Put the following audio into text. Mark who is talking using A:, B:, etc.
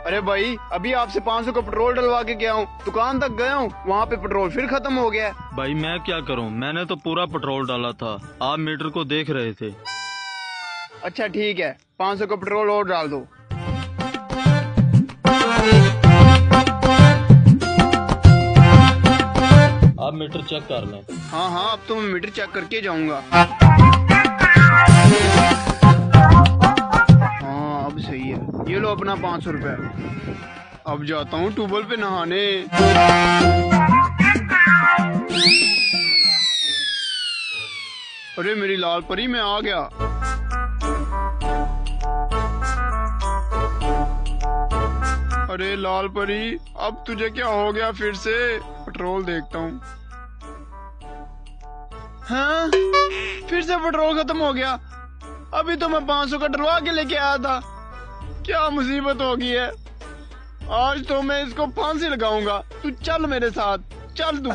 A: अरे भाई, अभी आपसे 500 का पेट्रोल डलवा के गया हूँ, दुकान तक गया हूँ, वहाँ पे पेट्रोल फिर खत्म हो गया है।
B: भाई मैं क्या करूं, मैंने तो पूरा पेट्रोल डाला था, आप मीटर को देख रहे थे।
A: अच्छा ठीक है, 500 का पेट्रोल और डाल दो।
B: आप मीटर चेक कर लें।
A: हाँ हाँ, अब तो मैं मीटर चेक करके जाऊंगा। हाँ अब सही है, ये लो अपना 500 रुपया। अब जाता हूँ ट्यूबवेल पे नहाने। अरे मेरी लाल परी, मैं आ गया। अरे लाल परी, अब तुझे क्या हो गया फिर से? पेट्रोल देखता हूँ। हाँ, फिर से पेट्रोल खत्म हो गया। अभी तो मैं 500 का डलवा के लेके आया था। क्या मुसीबत हो गई है, आज तो मैं इसको फांसी लगाऊंगा। तू चल मेरे साथ, चल तू।